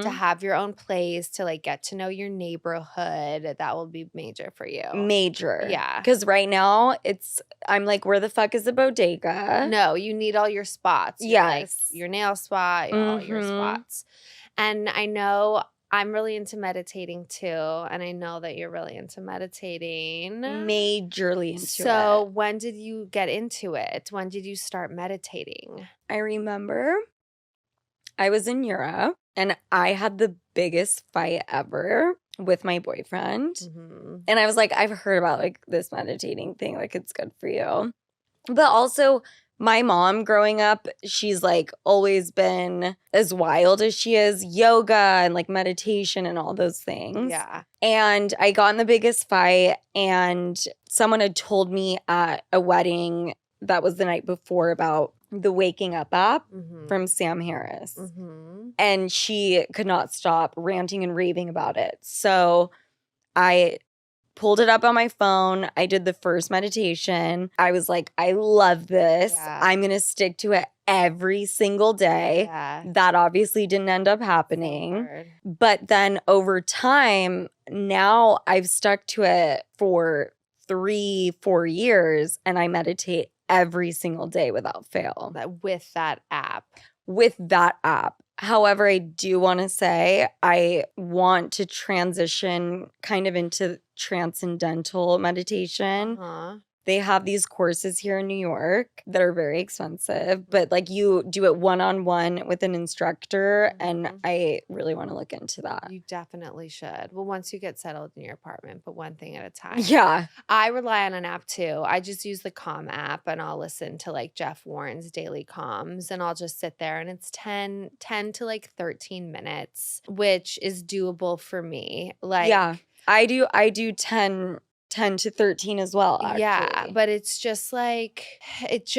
[SPEAKER 1] to have your own place, to like get to know your neighborhood. That will be major for you.
[SPEAKER 2] Major. Yeah. Because right now I'm like, where the fuck is the bodega?
[SPEAKER 1] No, you need all your spots. Yes. Like your nail spot, all your spots. And I know I'm really into meditating too, and I know that you're really into meditating.
[SPEAKER 2] Majorly into it.
[SPEAKER 1] So when did you get into it? When did you start meditating?
[SPEAKER 2] I remember I was in Europe, and I had the biggest fight ever with my boyfriend. And I was like, I've heard about like this meditating thing, like it's good for you. But also, my mom growing up, she's like always been as wild as she is, yoga and like meditation and all those things. Yeah. And I got in the biggest fight, and someone had told me at a wedding that was the night before about the Waking Up app from Sam Harris. And she could not stop ranting and raving about it. So I pulled it up on my phone. I did the first meditation. I was like, I love this. Yeah. I'm going to stick to it every single day. Yeah. That obviously didn't end up happening. But then over time, now I've stuck to it for 3-4 years, and I meditate every single day without fail.
[SPEAKER 1] With that app.
[SPEAKER 2] With that app. However, I do want to say I want to transition kind of into transcendental meditation. They have these courses here in New York that are very expensive, but like you do it one-on-one with an instructor, and I really want to look into that.
[SPEAKER 1] You definitely should. Well, once you get settled in your apartment, but one thing at a time.
[SPEAKER 2] Yeah.
[SPEAKER 1] I rely on an app too. I just use the Calm app, and I'll listen to like Jeff Warren's daily calms, and I'll just sit there, and it's 10 to like 13 minutes, which is doable for me. Like,
[SPEAKER 2] yeah, I do 10 to 13 as well, actually.
[SPEAKER 1] Yeah, but it's just like, it's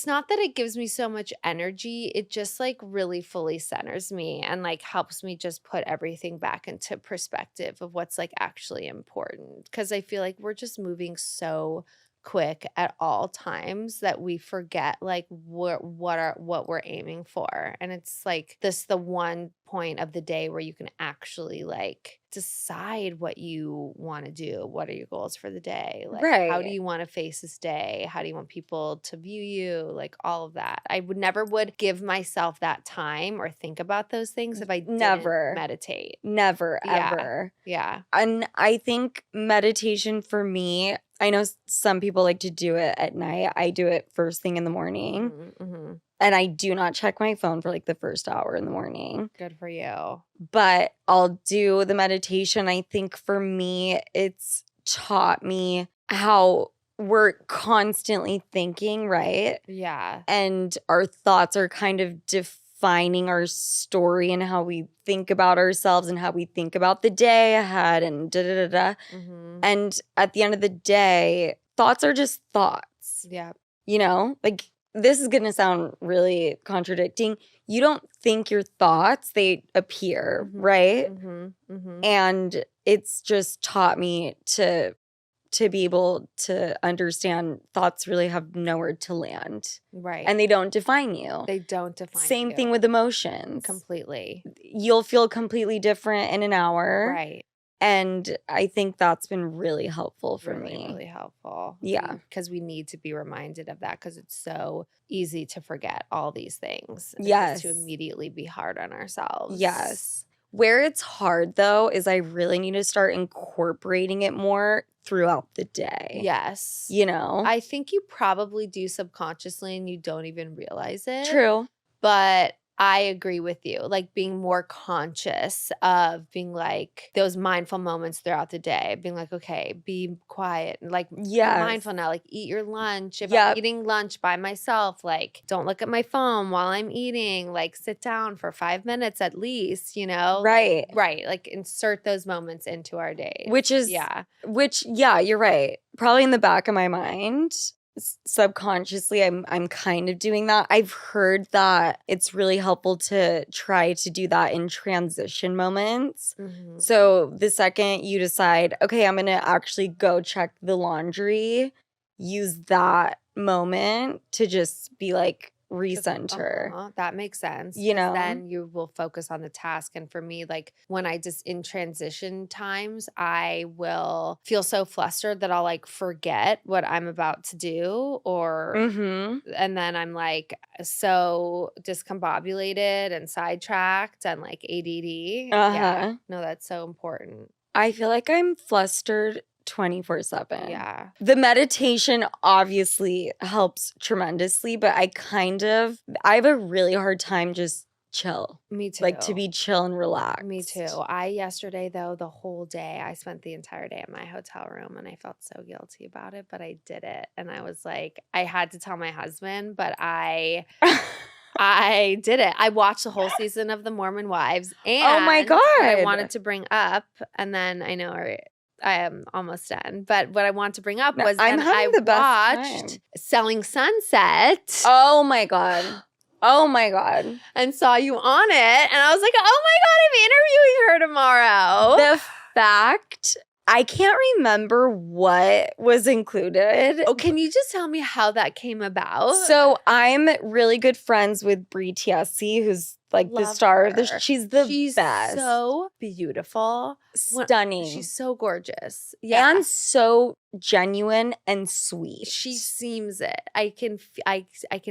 [SPEAKER 1] not that it gives me so much energy. It just like really fully centers me and like helps me just put everything back into perspective of what's like actually important. Because I feel like we're just moving so quick at all times that we forget like what we're aiming for. And it's like the one point of the day where you can actually like decide what you want to do. What are your goals for the day? Like how do you want to face this day? How do you want people to view you? Like all of that. I never would give myself that time or think about those things if I didn't meditate.
[SPEAKER 2] Never, ever.
[SPEAKER 1] Yeah.
[SPEAKER 2] And I think meditation for me, I know some people like to do it at night. I do it first thing in the morning. And I do not check my phone for like the first hour in the morning.
[SPEAKER 1] Good for you.
[SPEAKER 2] But I'll do the meditation. I think for me, it's taught me how we're constantly thinking, right?
[SPEAKER 1] Yeah.
[SPEAKER 2] And our thoughts are kind of defining our story and how we think about ourselves and how we think about the day ahead and da-da-da-da. And at the end of the day, thoughts are just thoughts.
[SPEAKER 1] Yeah.
[SPEAKER 2] You know, like this is going to sound really contradicting. You don't think your thoughts, they appear, right? And it's just taught me to be able to understand thoughts really have nowhere to land.
[SPEAKER 1] Right.
[SPEAKER 2] And they don't define you.
[SPEAKER 1] They don't define you.
[SPEAKER 2] Same thing with emotions.
[SPEAKER 1] Completely.
[SPEAKER 2] You'll feel completely different in an hour.
[SPEAKER 1] Right.
[SPEAKER 2] And I think that's been really helpful for me.
[SPEAKER 1] Really helpful.
[SPEAKER 2] Yeah.
[SPEAKER 1] Because we need to be reminded of that because it's so easy to forget all these things.
[SPEAKER 2] Yes.
[SPEAKER 1] To immediately be hard on ourselves.
[SPEAKER 2] Yes. Where it's hard, though, is I really need to start incorporating it more throughout the day.
[SPEAKER 1] Yes.
[SPEAKER 2] You know?
[SPEAKER 1] I think you probably do subconsciously and you don't even realize it.
[SPEAKER 2] True.
[SPEAKER 1] But I agree with you. Like being more conscious of being like those mindful moments throughout the day. Being like, okay, be quiet. Like be mindful now. Like eat your lunch. If I'm eating lunch by myself, like don't look at my phone while I'm eating. Like sit down for 5 minutes at least, you know?
[SPEAKER 2] Right.
[SPEAKER 1] Right. Like insert those moments into our days.
[SPEAKER 2] Which, you're right. Probably in the back of my mind. Subconsciously I'm kind of doing that. I've heard that it's really helpful to try to do that in transition moments. So the second you decide, okay, I'm gonna actually go check the laundry, use that moment to just be like recenter.
[SPEAKER 1] That makes sense.
[SPEAKER 2] You know,
[SPEAKER 1] then you will focus on the task. And for me, like when I just in transition times, I will feel so flustered that I'll like forget what I'm about to do or and then I'm like so discombobulated and sidetracked and like ADD. Yeah. No, that's so important.
[SPEAKER 2] I feel like I'm flustered 24/7.
[SPEAKER 1] Yeah.
[SPEAKER 2] The meditation obviously helps tremendously, but I have a really hard time just chill.
[SPEAKER 1] Me too.
[SPEAKER 2] Like to be chill and relaxed.
[SPEAKER 1] Me too. Yesterday though, the whole day, I spent the entire day in my hotel room and I felt so guilty about it, but I did it. And I was like, I had to tell my husband, but I did it. I watched the whole season of The Mormon Wives. And
[SPEAKER 2] oh my God.
[SPEAKER 1] What I wanted to bring up, and then I know I am almost done. But what I want to bring up was I watched Selling Sunset.
[SPEAKER 2] Oh my God. Oh my God.
[SPEAKER 1] And saw you on it. And I was like, oh my God, I'm interviewing her tomorrow.
[SPEAKER 2] The fact, I can't remember what was included.
[SPEAKER 1] Oh, can you just tell me how that came about?
[SPEAKER 2] So I'm really good friends with breezy, who's like the star of the show. She's best.
[SPEAKER 1] So beautiful.
[SPEAKER 2] Stunning.
[SPEAKER 1] She's so gorgeous. Yeah.
[SPEAKER 2] And so genuine and sweet.
[SPEAKER 1] She seems it. I can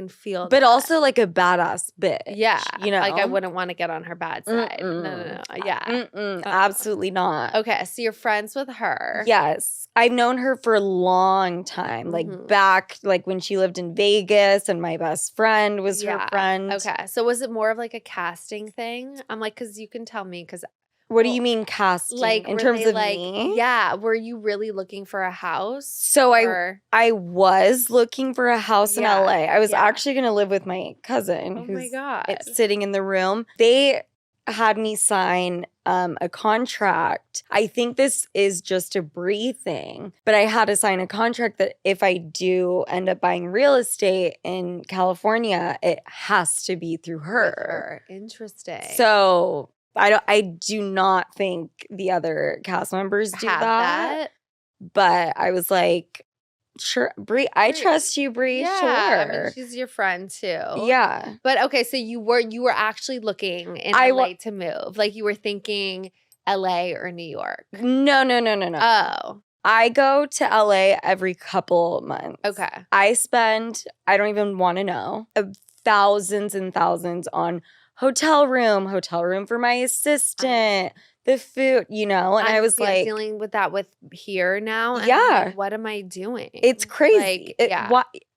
[SPEAKER 1] feel
[SPEAKER 2] but
[SPEAKER 1] that.
[SPEAKER 2] Also like a badass bitch.
[SPEAKER 1] Yeah.
[SPEAKER 2] You know?
[SPEAKER 1] Like I wouldn't want to get on her bad side. No. Yeah.
[SPEAKER 2] Absolutely not.
[SPEAKER 1] Okay. So you're friends with her.
[SPEAKER 2] Yes. I've known her for a long time. Like back like when she lived in Vegas and my best friend was her friend.
[SPEAKER 1] Okay. So was it more of like a casting thing? I'm like, because you can tell me because
[SPEAKER 2] what do you mean casting?
[SPEAKER 1] Like
[SPEAKER 2] in terms of
[SPEAKER 1] like,
[SPEAKER 2] me?
[SPEAKER 1] Yeah. Were you really looking for a house?
[SPEAKER 2] So I was looking for a house in LA. I was actually going to live with my cousin who's sitting in the room. They had me sign a contract. I think this is just a Bree thing, but I had to sign a contract that if I do end up buying real estate in California, it has to be through her.
[SPEAKER 1] Interesting.
[SPEAKER 2] So I do not think the other cast members do that. But I was like, Sure. Bree, I trust you, Bree.
[SPEAKER 1] Yeah,
[SPEAKER 2] sure.
[SPEAKER 1] I mean, she's your friend too.
[SPEAKER 2] Yeah.
[SPEAKER 1] But okay, so you were actually looking in LA to move. Like you were thinking LA or New York.
[SPEAKER 2] No.
[SPEAKER 1] Oh.
[SPEAKER 2] I go to LA every couple months.
[SPEAKER 1] Okay.
[SPEAKER 2] I don't even want to know, thousands and thousands on hotel room for my assistant, the food, and I was like
[SPEAKER 1] dealing with that with here now. And
[SPEAKER 2] yeah.
[SPEAKER 1] I'm like, what am I doing?
[SPEAKER 2] It's crazy.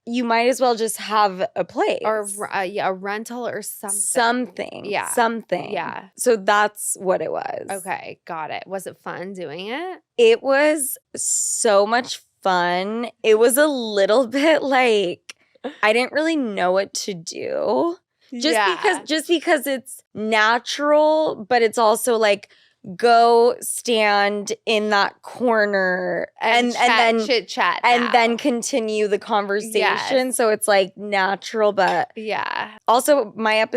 [SPEAKER 2] You might as well just have a place.
[SPEAKER 1] Or a rental or something.
[SPEAKER 2] Something.
[SPEAKER 1] Yeah.
[SPEAKER 2] So that's what it was.
[SPEAKER 1] Okay, got it. Was it fun doing it?
[SPEAKER 2] It was so much fun. It was a little bit like I didn't really know what to do. Just because it's natural, but it's also like go stand in that corner and then
[SPEAKER 1] chit chat
[SPEAKER 2] and then continue the conversation. Yes. So it's like natural, but
[SPEAKER 1] yeah.
[SPEAKER 2] Also, my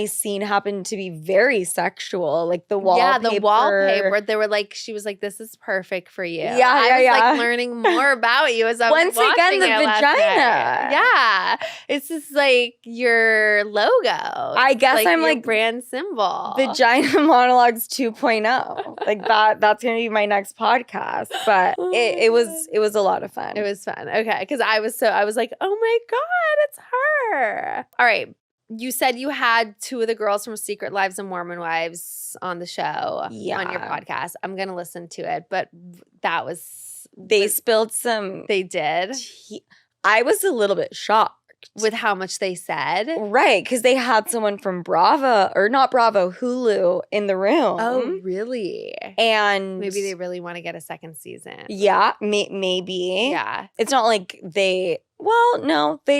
[SPEAKER 2] scene happened to be very sexual. Like the wallpaper.
[SPEAKER 1] Yeah, the wallpaper. They were like, she was like, "This is perfect for you."
[SPEAKER 2] I was
[SPEAKER 1] like learning more about you as I was watching
[SPEAKER 2] again, the vagina.
[SPEAKER 1] Yeah, it's just like your logo.
[SPEAKER 2] I guess I'm like
[SPEAKER 1] brand symbol.
[SPEAKER 2] Vagina Monologues 2.0. Like that's gonna be my next podcast. But it was a lot of fun.
[SPEAKER 1] It was fun. Okay, because I was like, oh my God, it's her. All right. You said you had two of the girls from Secret Lives of Mormon Wives on the show on your podcast. I'm going to listen to it, but
[SPEAKER 2] they spilled some.
[SPEAKER 1] They did.
[SPEAKER 2] I was a little bit shocked.
[SPEAKER 1] With how much they said?
[SPEAKER 2] Right, because they had someone from Hulu in the room.
[SPEAKER 1] Oh, really?
[SPEAKER 2] And
[SPEAKER 1] maybe they really want to get a second season.
[SPEAKER 2] Yeah, maybe.
[SPEAKER 1] Yeah.
[SPEAKER 2] It's not like they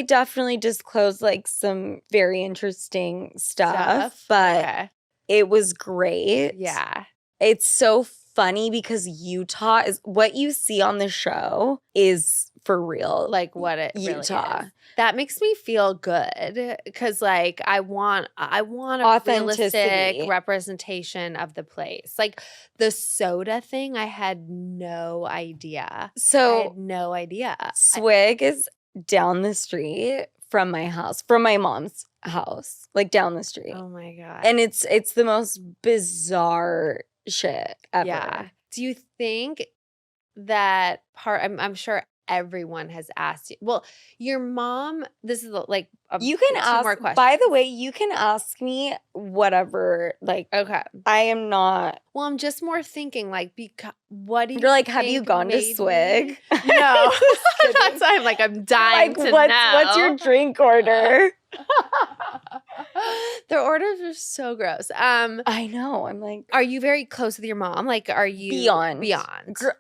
[SPEAKER 2] definitely disclosed like some very interesting stuff. But it was great.
[SPEAKER 1] Yeah.
[SPEAKER 2] It's so funny because Utah is what you see on the show is for real.
[SPEAKER 1] Like what it
[SPEAKER 2] Utah.
[SPEAKER 1] Really is. That makes me feel good because like I want a realistic representation of the place. Like the soda thing, I had no idea.
[SPEAKER 2] Swig is down the street from my house, from my mom's house, like down the street.
[SPEAKER 1] Oh my God.
[SPEAKER 2] And it's the most bizarre shit ever.
[SPEAKER 1] Yeah. Do you think that I'm sure everyone has asked you. Well, your mom, this is like
[SPEAKER 2] you can ask more questions. By the way, you can ask me whatever. Like,
[SPEAKER 1] okay,
[SPEAKER 2] I am not.
[SPEAKER 1] Well, I'm just more thinking like, what do you?
[SPEAKER 2] You're like, have you gone to Swig?
[SPEAKER 1] No, that's why I'm like, I'm dying to know.
[SPEAKER 2] What's your drink order?
[SPEAKER 1] Their orders are so gross.
[SPEAKER 2] I know. I'm like,
[SPEAKER 1] are you very close with your mom? Like, are you
[SPEAKER 2] beyond?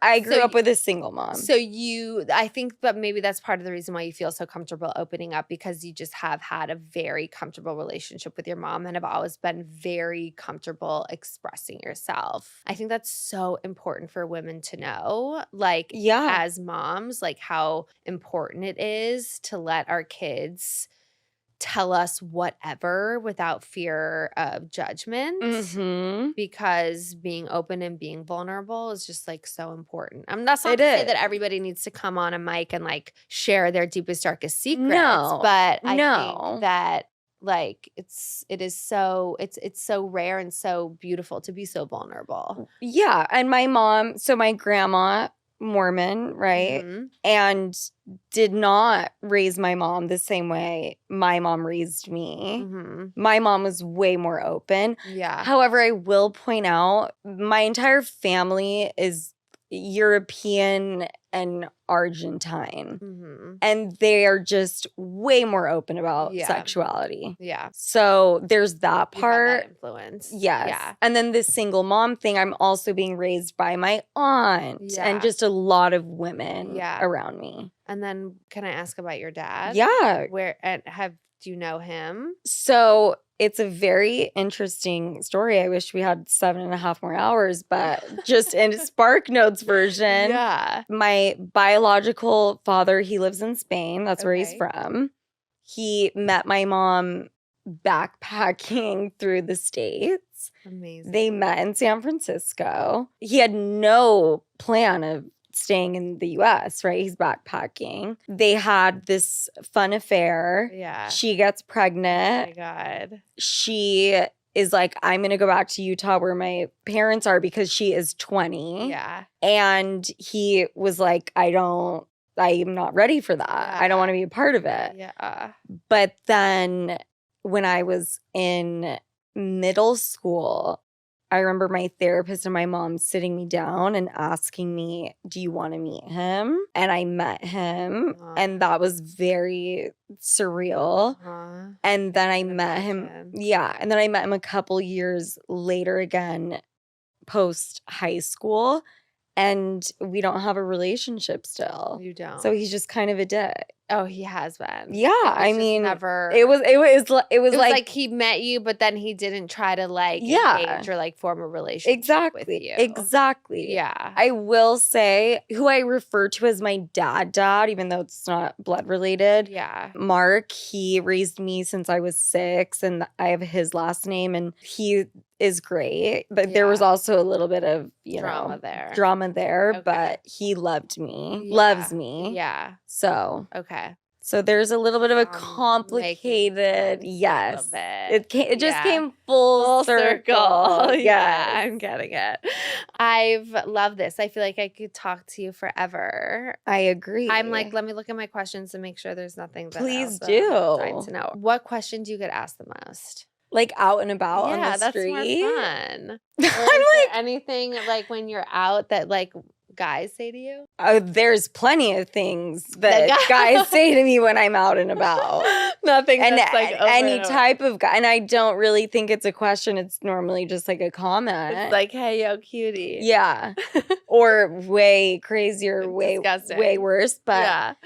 [SPEAKER 2] I grew up with a single mom.
[SPEAKER 1] So I think that maybe that's part of the reason why you feel so comfortable opening up because you just have had a very comfortable relationship with your mom and have always been very comfortable expressing yourself. I think that's so important for women to know. Like, as moms, like how important it is to let our kids tell us whatever without fear of judgment because being open and being vulnerable is just like so important. I'm not saying that everybody needs to come on a mic and like share their deepest, darkest secrets. No, but I think that like it's so rare and so beautiful to be so vulnerable.
[SPEAKER 2] Yeah. And my grandma, Mormon, right? And did not raise my mom the same way my mom raised me. My mom was way more open.
[SPEAKER 1] Yeah.
[SPEAKER 2] However, I will point out my entire family is European and Argentine. And they are just way more open about sexuality.
[SPEAKER 1] Yeah.
[SPEAKER 2] So there's that part.
[SPEAKER 1] That influence.
[SPEAKER 2] Yes.
[SPEAKER 1] Yeah.
[SPEAKER 2] And then the single mom thing, I'm also being raised by my aunt and just a lot of women around me.
[SPEAKER 1] And then can I ask about your dad?
[SPEAKER 2] Yeah.
[SPEAKER 1] Do you know him?
[SPEAKER 2] So it's a very interesting story. I wish we had 7.5 more hours, but just in Spark Notes version.
[SPEAKER 1] Yeah.
[SPEAKER 2] My biological father, he lives in Spain. That's where he's from. He met my mom backpacking through the States.
[SPEAKER 1] Amazing.
[SPEAKER 2] They met in San Francisco. He had no plan of staying in the US, right? He's backpacking. They had this fun affair.
[SPEAKER 1] Yeah.
[SPEAKER 2] She gets pregnant.
[SPEAKER 1] Oh my God.
[SPEAKER 2] She is like, I'm going to go back to Utah where my parents are because she is 20.
[SPEAKER 1] Yeah.
[SPEAKER 2] And he was like, I'm not ready for that.
[SPEAKER 1] Yeah.
[SPEAKER 2] I don't want to be a part of it.
[SPEAKER 1] Yeah.
[SPEAKER 2] But then when I was in middle school, I remember my therapist and my mom sitting me down and asking me, do you want to meet him? And I met him, and that was very surreal. And then I met him. Yeah. And then I met him a couple years later again, post high school. And we don't have a relationship still.
[SPEAKER 1] You don't.
[SPEAKER 2] So he's just kind of a dick.
[SPEAKER 1] Oh, he has been.
[SPEAKER 2] Yeah, I mean,
[SPEAKER 1] never.
[SPEAKER 2] It was like
[SPEAKER 1] he met you, but then he didn't try to like engage or like form a relationship with you.
[SPEAKER 2] Exactly.
[SPEAKER 1] Yeah.
[SPEAKER 2] I will say who I refer to as my dad, even though it's not blood related.
[SPEAKER 1] Yeah.
[SPEAKER 2] Mark, he raised me since I was 6, and I have his last name, and he is great. But there was also a little bit of drama there.
[SPEAKER 1] Okay.
[SPEAKER 2] But he loved me, loves me.
[SPEAKER 1] Yeah.
[SPEAKER 2] So
[SPEAKER 1] okay.
[SPEAKER 2] So there's a little bit of a complicated, yes. It just came full circle.
[SPEAKER 1] Yeah, I'm getting it. I've loved this. I feel like I could talk to you forever.
[SPEAKER 2] I agree.
[SPEAKER 1] I'm like, let me look at my questions and make sure there's nothing that
[SPEAKER 2] Please
[SPEAKER 1] I'm
[SPEAKER 2] do.
[SPEAKER 1] dying to know. What question do you get asked the most?
[SPEAKER 2] Like out and about on the street?
[SPEAKER 1] Yeah, that's more fun. I'm like anything like when you're out that like guys say to you?
[SPEAKER 2] Oh, there's plenty of things that guys say to me when I'm out and about.
[SPEAKER 1] Nothing
[SPEAKER 2] and
[SPEAKER 1] that's like
[SPEAKER 2] any type of guy. And I don't really think it's a question. It's normally just like a comment.
[SPEAKER 1] It's like, hey, yo, cutie.
[SPEAKER 2] Yeah. Or way crazier, way worse. But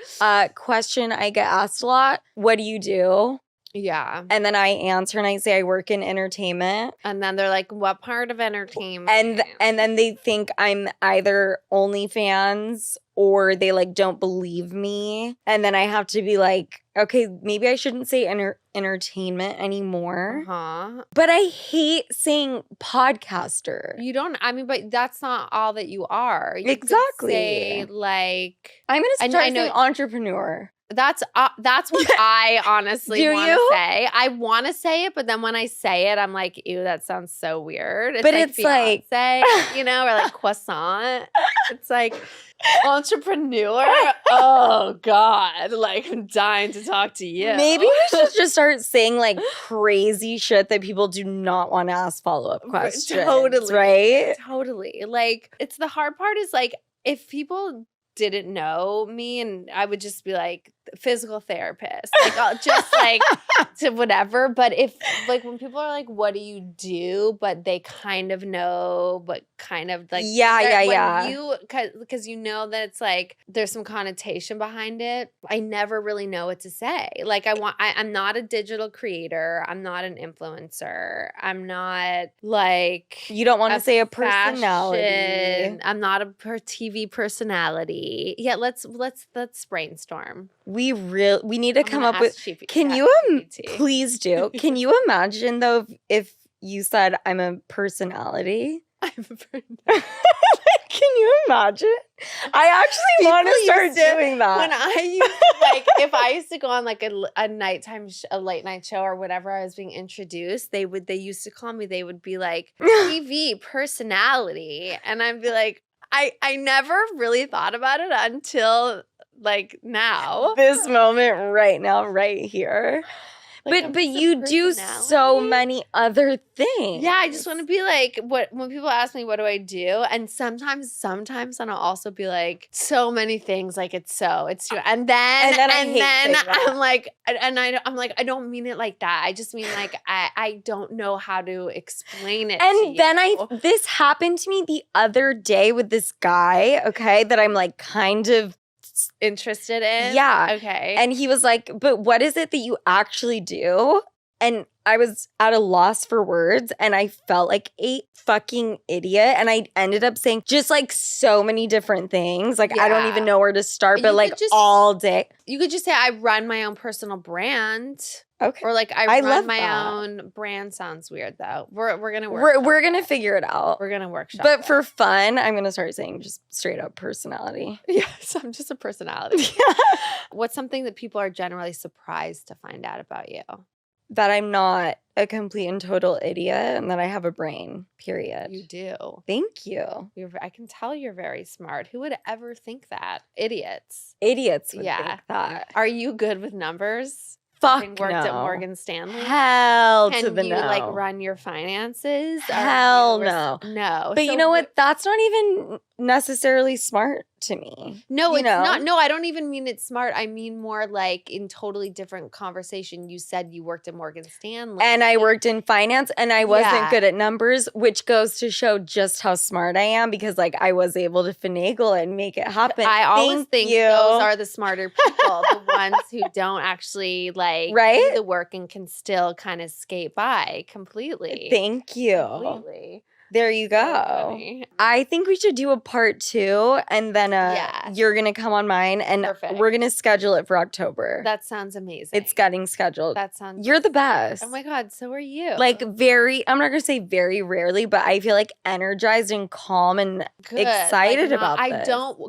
[SPEAKER 2] question I get asked a lot, what do you do?
[SPEAKER 1] Yeah.
[SPEAKER 2] And then I answer and I say I work in entertainment.
[SPEAKER 1] And then they're like, what part of entertainment?
[SPEAKER 2] And then they think I'm either OnlyFans or they like don't believe me. And then I have to be like, okay, maybe I shouldn't say entertainment anymore. But I hate saying podcaster.
[SPEAKER 1] You don't, I mean, but that's not all that you are. You
[SPEAKER 2] exactly.
[SPEAKER 1] could say like,
[SPEAKER 2] I'm going to start saying entrepreneur.
[SPEAKER 1] That's what I honestly want to say. I want to say it, but then when I say it, I'm like, ew, that sounds so weird.
[SPEAKER 2] But it's like,
[SPEAKER 1] you know, or like croissant. It's like entrepreneur. Oh God, like I'm dying to talk to you.
[SPEAKER 2] Maybe we should just start saying like crazy shit that people do not want to ask follow-up questions.
[SPEAKER 1] Totally,
[SPEAKER 2] right?
[SPEAKER 1] Totally. Like it's the hard part is like if people didn't know me and I would just be like physical therapist, like I'll just like to whatever. But if like when people are like, what do you do? But they kind of know, but kind of like, because you know that it's like there's some connotation behind it. I never really know what to say. Like I'm not a digital creator. I'm not an influencer. I'm not like,
[SPEAKER 2] you don't want to say a personality.
[SPEAKER 1] I'm not a TV personality. Yeah, let's brainstorm.
[SPEAKER 2] We need to come up with. Can you please do? Can you imagine though if you said I'm a personality?
[SPEAKER 1] I'm a personality.
[SPEAKER 2] Can you imagine? I actually want to start doing that.
[SPEAKER 1] When I used to, like, if I used to go on like a nighttime, a late night show or whatever, I was being introduced. They used to call me. They would be like TV personality, and I'd be like, I never really thought about it until like now.
[SPEAKER 2] This moment right now, right here. Like but you do so many other things.
[SPEAKER 1] Yeah, I just want to be like, when people ask me what do I do, and sometimes then I'll also be like, so many things, like it's true, and then I'm like, I'm like, I don't mean it like that. I just mean like I don't know how to explain it.
[SPEAKER 2] And then this happened to me the other day with this guy, okay, that I'm like kind of
[SPEAKER 1] interested in.
[SPEAKER 2] Yeah.
[SPEAKER 1] Okay.
[SPEAKER 2] And he was like, but what is it that you actually do? And I was at a loss for words and I felt like a fucking idiot. And I ended up saying just like so many different things. Like, I don't even know where to start, but like all day.
[SPEAKER 1] You could just say, I run my own personal brand.
[SPEAKER 2] Okay.
[SPEAKER 1] Or like, I run my own brand. Sounds weird though. We're going to work.
[SPEAKER 2] We're going to figure it out.
[SPEAKER 1] We're going to workshop.
[SPEAKER 2] But for fun, I'm going to start saying just straight up personality.
[SPEAKER 1] Yes, I'm just a personality. What's something that people are generally surprised to find out about you?
[SPEAKER 2] That I'm not a complete and total idiot and that I have a brain, period.
[SPEAKER 1] You do.
[SPEAKER 2] Thank you.
[SPEAKER 1] I can tell you're very smart. Who would ever think that? Idiots.
[SPEAKER 2] Idiots would think that.
[SPEAKER 1] Are you good with numbers?
[SPEAKER 2] Fuck
[SPEAKER 1] worked
[SPEAKER 2] no.
[SPEAKER 1] at Morgan Stanley?
[SPEAKER 2] Hell to the no.
[SPEAKER 1] Can you like run your finances?
[SPEAKER 2] Hell no.
[SPEAKER 1] No.
[SPEAKER 2] But you know what? That's not even necessarily smart to me.
[SPEAKER 1] No, it's not. No, I don't even mean it's smart. I mean more like in totally different conversation. You said you worked at Morgan Stanley.
[SPEAKER 2] And I worked in finance and I wasn't good at numbers, which goes to show just how smart I am because like I was able to finagle and make it happen.
[SPEAKER 1] I always think those are the smarter people, the ones who don't actually like do the work and can still kind of skate by completely.
[SPEAKER 2] Thank you.
[SPEAKER 1] Completely.
[SPEAKER 2] There you go. I think we should do a part 2 and then you're going to come on mine and we're going to schedule it for October.
[SPEAKER 1] That sounds amazing.
[SPEAKER 2] It's getting scheduled.
[SPEAKER 1] That sounds
[SPEAKER 2] You're the best.
[SPEAKER 1] Oh my God, so are you.
[SPEAKER 2] Like I'm not going to say very rarely, but I feel like energized and calm and excited about this.
[SPEAKER 1] I don't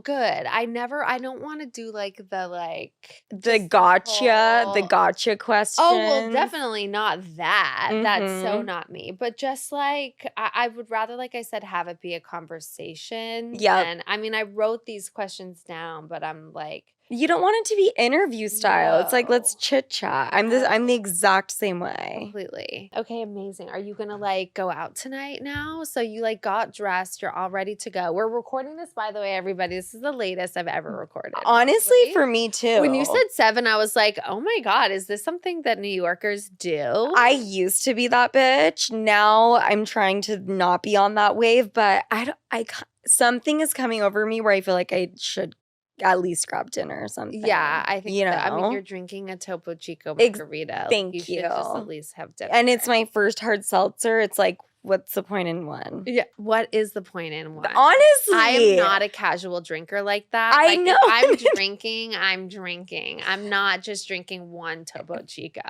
[SPEAKER 1] want to do like
[SPEAKER 2] the gotcha questions.
[SPEAKER 1] Oh, well, definitely not that. That's so not me. But just like, I would rather, like I said, have it be a conversation.
[SPEAKER 2] Yeah.
[SPEAKER 1] And I mean, I wrote these questions down, but I'm like,
[SPEAKER 2] you don't want it to be interview style. No. It's like, let's chit chat. I'm the exact same way.
[SPEAKER 1] Completely. Okay, amazing. Are you gonna like go out tonight now? So you like got dressed, you're all ready to go. We're recording this, by the way, everybody. This is the latest I've ever recorded.
[SPEAKER 2] Honestly, for me too.
[SPEAKER 1] When you said 7, I was like, oh my God, is this something that New Yorkers do?
[SPEAKER 2] I used to be that bitch. Now I'm trying to not be on that wave, but something is coming over me where I feel like I should at least grab dinner or something.
[SPEAKER 1] Yeah, I think I mean, you're drinking a Topo Chico margarita.
[SPEAKER 2] Thank
[SPEAKER 1] you. You should just at least have dinner.
[SPEAKER 2] And it's my first hard seltzer. It's like, what's the point in one?
[SPEAKER 1] Yeah. What is the point in one?
[SPEAKER 2] Honestly.
[SPEAKER 1] I am not a casual drinker like that.
[SPEAKER 2] I know.
[SPEAKER 1] If I'm drinking. I'm not just drinking one Topo Chico.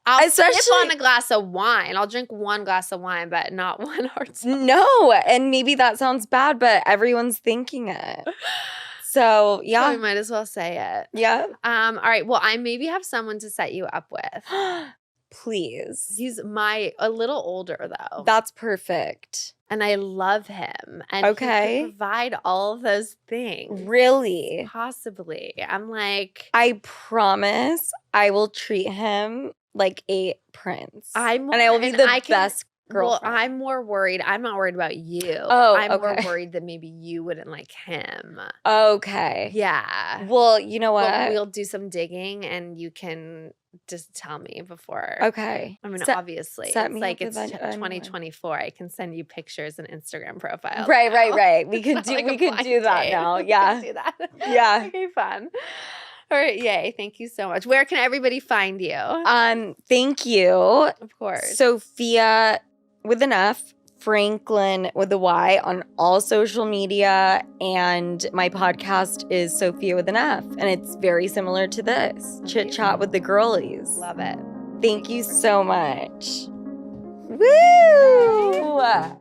[SPEAKER 1] I'll sip on a glass of wine. I'll drink one glass of wine, but not one hard seltzer.
[SPEAKER 2] No. And maybe that sounds bad, but everyone's thinking it. So, yeah.
[SPEAKER 1] So we might as well say it.
[SPEAKER 2] Yeah.
[SPEAKER 1] All right. Well, I maybe have someone to set you up with.
[SPEAKER 2] Please.
[SPEAKER 1] He's a little older though.
[SPEAKER 2] That's perfect.
[SPEAKER 1] And I love him. And he can provide all of those things.
[SPEAKER 2] Really?
[SPEAKER 1] Possibly. I'm like,
[SPEAKER 2] I promise I will treat him like a prince. And I will be the best girlfriend.
[SPEAKER 1] Well, I'm more worried. I'm not worried about you.
[SPEAKER 2] Oh,
[SPEAKER 1] I'm more worried that maybe you wouldn't like him.
[SPEAKER 2] Okay.
[SPEAKER 1] Yeah.
[SPEAKER 2] Well, you know what?
[SPEAKER 1] We'll do some digging and you can just tell me before.
[SPEAKER 2] Okay.
[SPEAKER 1] I mean, obviously.
[SPEAKER 2] Set me
[SPEAKER 1] like
[SPEAKER 2] up
[SPEAKER 1] it's
[SPEAKER 2] with
[SPEAKER 1] 2024. I can send you pictures and Instagram profiles.
[SPEAKER 2] Right. We could do that now. Yeah.
[SPEAKER 1] We could do that.
[SPEAKER 2] Yeah.
[SPEAKER 1] Okay, fun. All right, yay. Thank you so much. Where can everybody find you?
[SPEAKER 2] Thank you.
[SPEAKER 1] Of course.
[SPEAKER 2] Sofia with an F, Franklyn with a Y on all social media. And my podcast is Sofia with an F. And it's very similar to this. Chit Chat with the Girlies.
[SPEAKER 1] Love it.
[SPEAKER 2] Thank you so much. Woo!